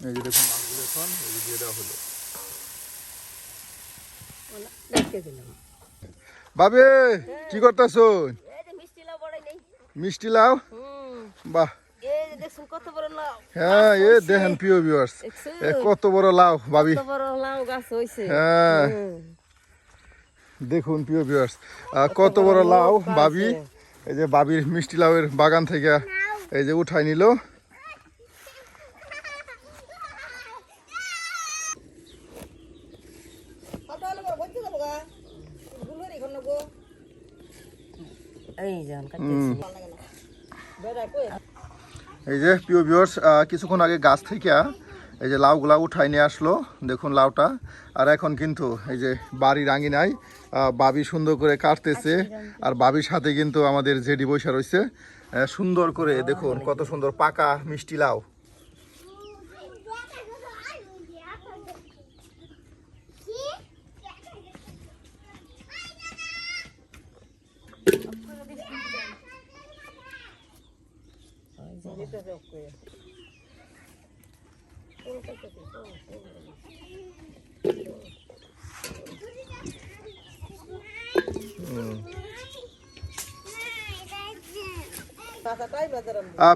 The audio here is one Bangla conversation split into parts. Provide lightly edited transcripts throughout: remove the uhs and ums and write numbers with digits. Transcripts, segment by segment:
এই যে দেখুন মাছগুলো এখন এই যে দিয়ে দেওয়া হলো। বাবে কি করতেছো? মিষ্টি লাউ, বাহ। হ্যাঁ এ দেখেন প্রিয় ভিউয়ার্স, কত বড় লাউ ভাবি। হ্যাঁ দেখুন প্রিয় ভিউয়ার্স, কত বড় লাউ ভাবি। এই যে ভাবির মিষ্টি লাউয়ের বাগান থেকে এই যে উঠাই নিল। এই যে প্রিয় ভিউয়ার্স, কিছুক্ষণ আগে গাছ থেকে এই যে লাউগুলা উঠাই নিয়ে আসলো, দেখুন লাউটা। আর এখন কিন্তু এই যে বাড়ির আঙিনায় বাবি সুন্দর করে কাটতেছে। আর বাবির সাথে কিন্তু আমাদের জেডি বৈশা রয়েছে সুন্দর করে। দেখুন কত সুন্দর পাকা মিষ্টি লাউ।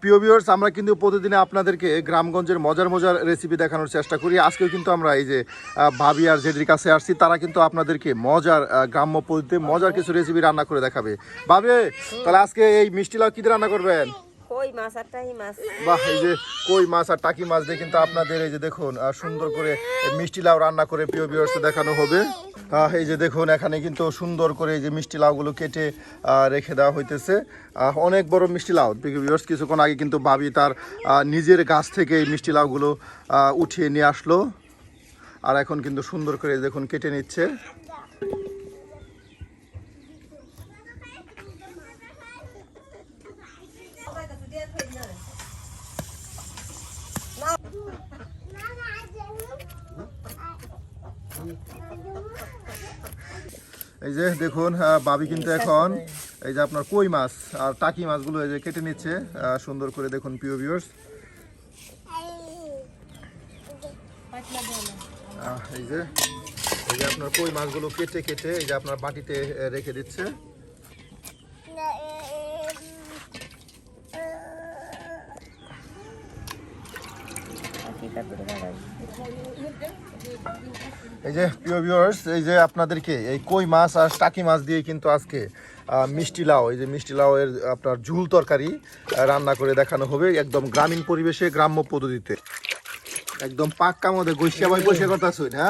প্রিয় ভিউয়ার্স, আমরা কিন্তু প্রতিদিন আপনাদেরকে গ্রামগঞ্জের মজার মজার রেসিপি দেখানোর চেষ্টা করি। আজকেও কিন্তু আমরা এই যে ভাবি আর জেডির কাছে আসছি, তারা কিন্তু আপনাদেরকে মজার গ্রাম্য পদ্ধতিতে মজার কিছু রেসিপি রান্না করে দেখাবে। ভাবি তাহলে আজকে এই মিষ্টি লাউ কি দিয়ে রান্না করবেন? কই মাছ আর টাকি মাছ। বাহ, এই যে কই মাছ আর টাকি মাছ দিয়ে কিন্তু আপনাদের এই যে দেখুন সুন্দর করে মিষ্টি লাউ রান্না করে প্রিয় ভিউয়ার্স দেখানো হবে। এই যে দেখুন এখানে কিন্তু সুন্দর করে এই যে মিষ্টি লাউগুলো কেটে রেখে দেওয়া হইতেছে। অনেক বড় মিষ্টি লাউ প্রিয় ভিউয়ার্স। কিছুক্ষণ আগে কিন্তু ভাবি তার নিজের গাছ থেকে এই মিষ্টি লাউগুলো উঠিয়ে নিয়ে আসলো। আর এখন কিন্তু সুন্দর করে দেখুন কেটে নিচ্ছে। এই যে দেখুন ভাবি কিন্তু এখন এই যে আপনার কই মাছ আর টাকি মাছগুলো এই যে কেটে নিচ্ছে সুন্দর করে। দেখুন প্রিয় ভিউয়ার্স, এই যে আপনার কই মাছগুলো কেটে কেটে এই যে আপনার বাটিতে রেখে দিচ্ছে। এই যে প্রিয় ভিউয়ার্স, এই যে আপনাদেরকে এই কই মাছ আর টাকি মাছ দিয়ে কিন্তু আজকে মিষ্টি লাউ, এই যে মিষ্টি লাউ এর আপনার ঝুল তরকারি রান্না করে দেখানো হবে একদম গ্রামীণ পরিবেশে গ্রাম্য পদ্ধতিতে। একদম পাক্কা মধ্যে গৈসিয়া ভাই পরিষ্কার করতেছ না?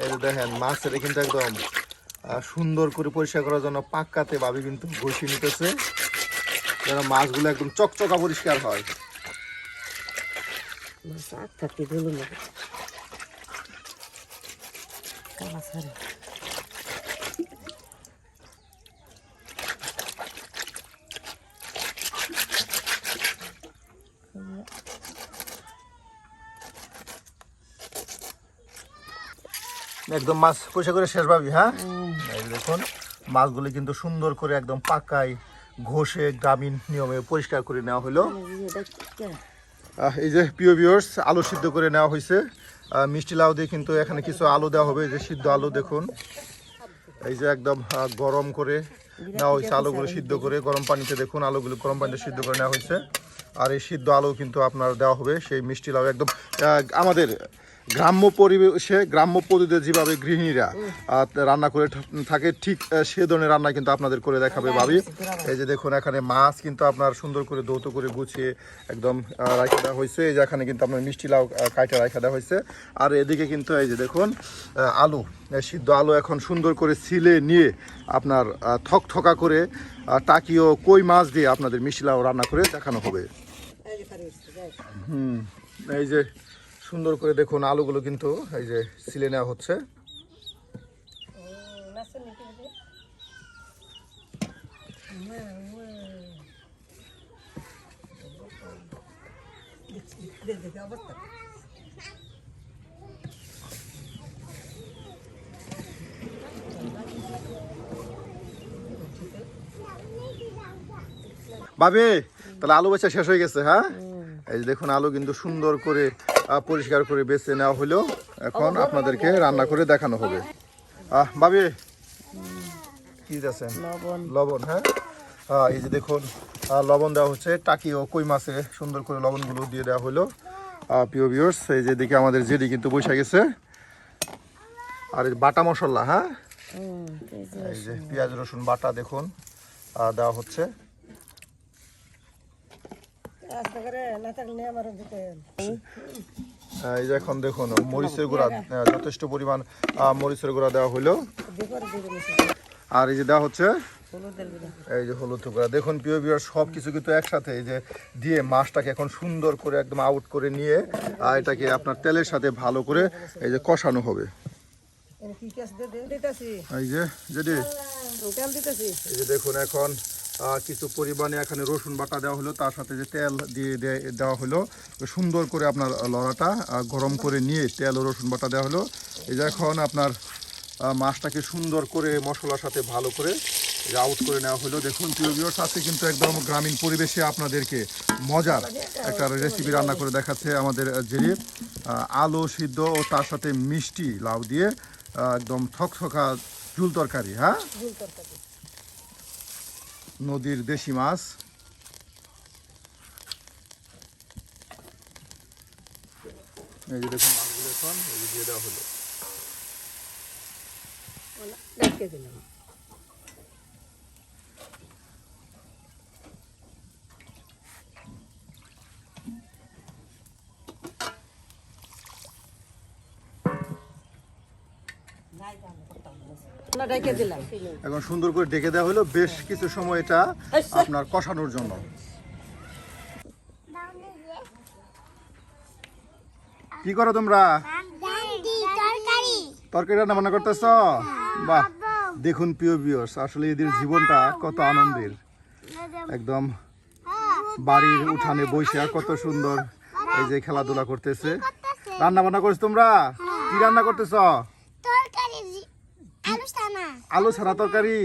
এই যে দেখেন মাছের কিন্তু একদম সুন্দর করে পরিষ্কার করার জন্য পাক্কাতে ভাবি কিন্তু বসিয়ে নিতেছে যেন মাছগুলো একদম চকচকা পরিষ্কার হয়। একদম মাছ পরিষ্কার করে শেষ ভাবি। হ্যাঁ এই দেখুন মাছগুলি কিন্তু সুন্দর করে একদম পাকায় ঘষে গ্রামীণ নিয়মে পরিষ্কার করে নেওয়া হলো। এই যে প্রিয় ভিউয়ার্স, আলু সিদ্ধ করে নেওয়া হয়েছে মিষ্টি লাউ দিয়ে। কিন্তু এখানে কিছু আলু দেওয়া হবে, যে সিদ্ধ আলু দেখুন এই যে একদম গরম করে নেওয়া হয়েছে। আলুগুলো সিদ্ধ করে গরম পানিতে দেখুন আলুগুলো গরম পানিতে সিদ্ধ করে নেওয়া হয়েছে। আর এই সিদ্ধ আলু কিন্তু আপনার দেওয়া হবে সেই মিষ্টি লাউ। একদম আমাদের গ্রাম্য পরিবেশে গ্রাম্য পদ্ধতিতে যেভাবে গৃহিণীরা রান্না করে থাকে ঠিক সে ধরনের রান্না কিন্তু আপনাদের করে দেখাবে ভাবি। এই যে দেখুন এখানে মাছ কিন্তু আপনার সুন্দর করে ধৌত করে গুছিয়ে একদম রাখা দেওয়া হয়েছে। এই যে এখানে কিন্তু আপনার মিষ্টি লাউ কাইটা রাখা দেওয়া হয়েছে। আর এদিকে কিন্তু এই যে দেখুন আলু, সিদ্ধ আলু এখন সুন্দর করে ছিলে নিয়ে আপনার থকথকা করে টাকি ও কই মাছ দিয়ে আপনাদের মিষ্টি লাউ রান্না করে দেখানো হবে। এই যে সুন্দর করে দেখুন আলুগুলো কিন্তু এই যে ছিলে নেওয়া হচ্ছে। ভাবি তাহলে আলু বেচা শেষ হয়ে গেছে? হ্যাঁ এই যে দেখুন আলু কিন্তু সুন্দর করে পরিষ্কার করে বেছে নেওয়া হলো। এখন আপনাদেরকে রান্না করে দেখানো হবে। ভাবি কি দিয়েছেন? লবণ। হ্যাঁ, এই যে দেখুন লবণ দেওয়া হচ্ছে। টাকি ও কই মাছে সুন্দর করে লবণগুলো দিয়ে দেওয়া হলো। প্রিয় ভিউয়ার্স, এই যে দিকে আমাদের জেডি কিন্তু বসে গেছে। আর এই বাটা মশলা, হ্যাঁ, এই যে পেঁয়াজ রসুন বাটা দেখুন দেওয়া হচ্ছে। এই যে এখন দেখুন মরিচের গুঁড়া, যথেষ্ট পরিমাণ মরিচের গুঁড়া দেওয়া হলো। আর এই যে দেওয়া হচ্ছে এই যে হলুদ গুঁড়া। দেখুন প্রিয় ভিউয়ার্স, সব কিছু কিন্তু একসাথে এই যে দিয়ে মাছটাকে এখন সুন্দর করে একদম আউট করে নিয়ে এটাকে আপনার তেলের সাথে ভালো করে এই যে কষানো হবে। এই যে এই যে দেখুন এখন কিছু পরিমাণে এখানে রসুন বাটা দেওয়া হলো, তার সাথে যে তেল দিয়ে দেওয়া হলো। সুন্দর করে আপনার লড়াটা গরম করে নিয়ে তেল ও রসুন বাটা দেওয়া হলো। এই যে এখন আপনার মাছটাকে সুন্দর করে মশলার সাথে ভালো করে আউট করে নেওয়া হলো। দেখুন প্রিয় ভিউয়ার্স, আজকে কিন্তু একদম গ্রামীণ পরিবেশে আপনাদেরকে মজার একটা রেসিপি রান্না করে দেখাচ্ছে আমাদের জেরি। আলু সিদ্ধ ও তার সাথে মিষ্টি লাউ দিয়ে একদম থকথকা ঝুল তরকারি। হ্যাঁ, নদীর দেশি মাছ। এই যে দেখুন মাছগুলো এখন এই যে দিয়ে দেওয়া হলো। এখন সুন্দর করে ডেকে দেওয়া হলো বেশ কিছু সময় এটা আপনার কষানোর জন্য। কি করো তোমরা? তরকারি রান্না বান্না করতেছ? বাহ, দেখুন প্রিয় ভিউয়ার্স, আসলে এদের জীবনটা কত আনন্দের। একদম বাড়ির উঠানে বসে কত সুন্দর এই যে খেলাধুলা করতেছে। রান্না বান্না করছো তোমরা? কি রান্না করতেছ? আলু ছাড়া তরকারি।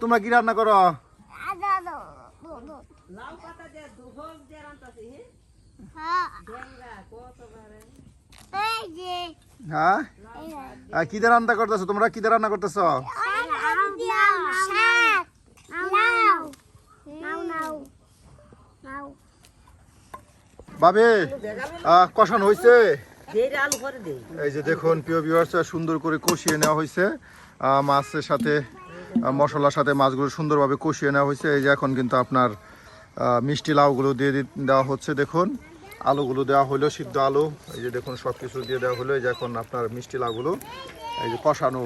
তোমরা কি রান্না করো? হ্যাঁ, কি দিয়ে রান্না করতেছো তোমরা? কি দিয়ে রান্না করতেছো? বাবে কষানো হয়েছে। এই যে দেখুন প্রিয় ভিউয়ার্স, সুন্দর করে কষিয়ে নেওয়া হয়েছে মাছের সাথে, মশলার সাথে মাছগুলো সুন্দরভাবে কষিয়ে নেওয়া হয়েছে। এই যে এখন কিন্তু আপনার মিষ্টি লাউগুলো দিয়ে দেওয়া হচ্ছে। দেখুন আলুগুলো দেওয়া হলো, সিদ্ধ আলু। এই যে দেখুন সব কিছু দিয়ে দেওয়া হলো। এই যে এখন আপনার মিষ্টি লাউগুলো এই যে কষানো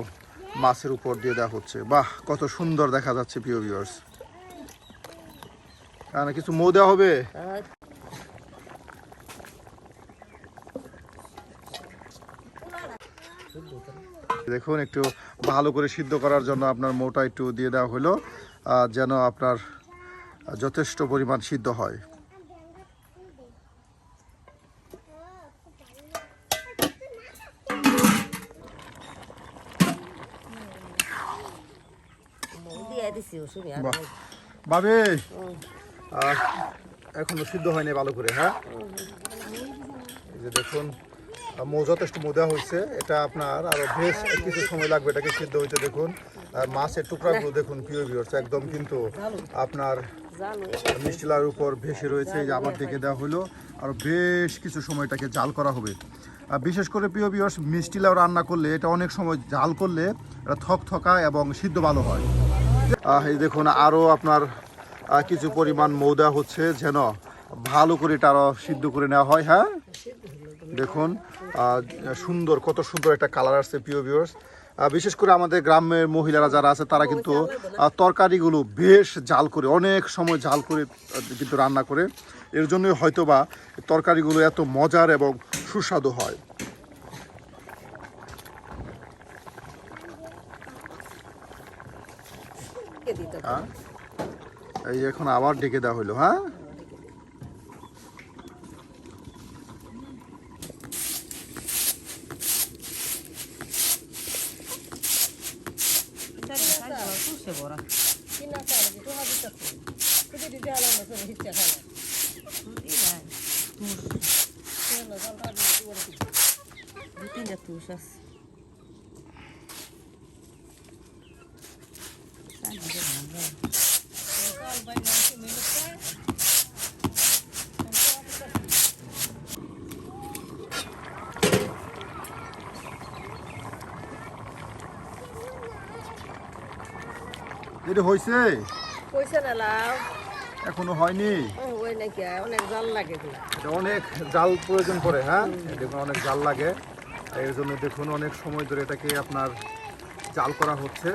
মাছের উপর দিয়ে দেওয়া হচ্ছে। বাহ, কত সুন্দর দেখা যাচ্ছে প্রিয় ভিউয়ার্স। কিছু মৌ দেওয়া হবে। দেখুন একটু ভালো করে সিদ্ধ করার জন্য আপনার মৌটা একটু দিয়ে দেওয়া হলো, যেন আপনার যথেষ্ট পরিমাণ সিদ্ধ হয়। বাবে এখনো সিদ্ধ হয়নি ভালো করে। হ্যাঁ, এই যে দেখুন মৌ যথেষ্ট মৌ দেওয়া হয়েছে। এটা আপনার আরো বেশ কিছু সময় লাগবে এটাকে সিদ্ধ হইতে। দেখুন আর মাছের টুকরাগুলো দেখুন প্রিয় ভিউয়ার্স, একদম কিন্তু আপনার মিষ্টি লাউর উপর ভেসে রয়েছে। এই যে আবার ডেকে দেওয়া হলো, আর বেশ কিছু সময় এটাকে জাল করা হবে। বিশেষ করে প্রিয় ভিউয়ার্স, মিষ্টি লাউ রান্না করলে এটা অনেক সময় জাল করলে এটা থকথকা এবং সিদ্ধ ভালো হয়। এই দেখুন আরও আপনার কিছু পরিমাণ মৌ দেওয়া হচ্ছে, যেন ভালো করে এটা আরও সিদ্ধ করে নেওয়া হয়। হ্যাঁ, দেখুন সুন্দর, কত সুন্দর একটা কালার আসছে প্রিয় ভিউয়ার্স। বিশেষ করে আমাদের গ্রামের মহিলারা যারা আছে তারা কিন্তু তরকারিগুলো বেশ জাল করে, অনেক সময় জাল করে কিন্তু রান্না করে। এর জন্যই হয়তোবা তরকারিগুলো এত মজার এবং সুস্বাদু হয়। এই এখন আবার ডেকে দেওয়া হলো। হ্যাঁ, দু তিনটা তুষ আছে এটা হয়েছে পয়সা না লাভ এখনো হয়নি ওই নাকি অনেক জাল লাগে তো এটা অনেক জাল প্রয়োজন পড়ে, হ্যাঁ দেখুন অনেক জাল লাগে, এর জন্য দেখুন অনেক সময় ধরে এটাকে আপনার জাল করা হচ্ছে।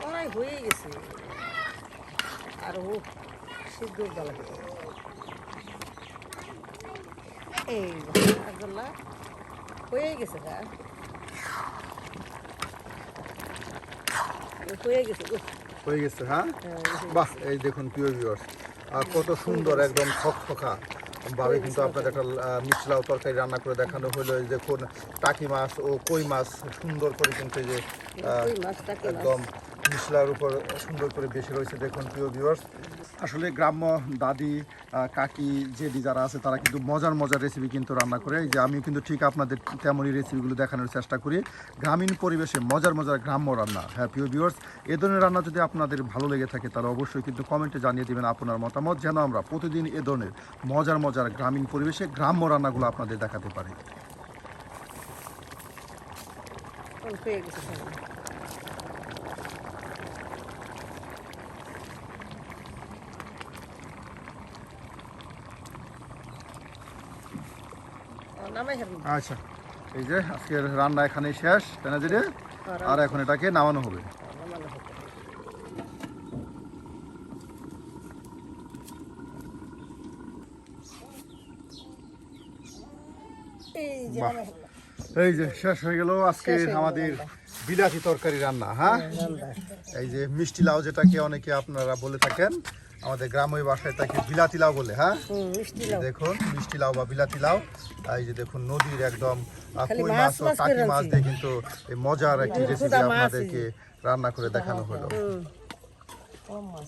অনেক হয়ে গেছে আর ও সিদ্ধ লাগে এই আগলা হয়ে গেছে গা হয়ে গেছে হয়ে গেছে, হ্যাঁ বাহ এই দেখুন প্রিয় ভিউয়ার্স কত সুন্দর একদম খকখকা ভাবে কিন্তু আপনাদের একটা মিষ্টি লাউ তরকারি রান্না করে দেখানো হলো। এই দেখুন টাকি মাছ ও কই মাছ সুন্দর করে কিন্তু এই যে ওই মাছটাকে একদম মিশলার উপর সুন্দর করে বেশি রয়েছে দেখুন প্রিয় ভিউয়ার্স। আসলে গ্রাম্য দাদি কাকি জেদি যারা আছে তারা কিন্তু মজার মজার রেসিপি কিন্তু রান্না করে, এই যে আমিও কিন্তু ঠিক আপনাদের তেমনই রেসিপিগুলো দেখানোর চেষ্টা করি গ্রামীণ পরিবেশে মজার মজার গ্রাম্য রান্না। হ্যাঁ প্রিয় ভিউয়ার্স, এ ধরনের রান্না যদি আপনাদের ভালো লেগে থাকে তাহলে অবশ্যই কিন্তু কমেন্টে জানিয়ে দেবেন আপনার মতামত, যেন আমরা প্রতিদিন এ ধরনের মজার মজার গ্রামীণ পরিবেশে গ্রাম্য রান্নাগুলো আপনাদের দেখাতে পারি। হয়ে গেছে নামাই হারবি আচ্ছা এই যে আজকের রান্না এখানেই শেষ তাই না দিদি, আর এখন এটাকে নামানো হবে। এই যে বাহ, এই যে শেষ হয়ে গেল আজকে আমাদের বিলাতি তরকারি রান্না। হ্যাঁ এই যে মিষ্টি লাউ যেটাকে অনেকে আপনারা বলে থাকেন, আমাদের গ্রামের ভাষায় তাকে বিলাতি লাউ বলে। হ্যাঁ মিষ্টি এই দেখুন মিষ্টি লাউ বা বিলাতি লাউ, এই যে দেখুন নদীর একদম খালি কই মাছ মাছ ও মাছ টাকি করে মাছ রাঁধছি। দিয়ে কিন্তু এই মজার একটি রেসিপি ক্ষুধা মাছ আপনাদেরকে রান্না করে দেখানো হলো। মাছ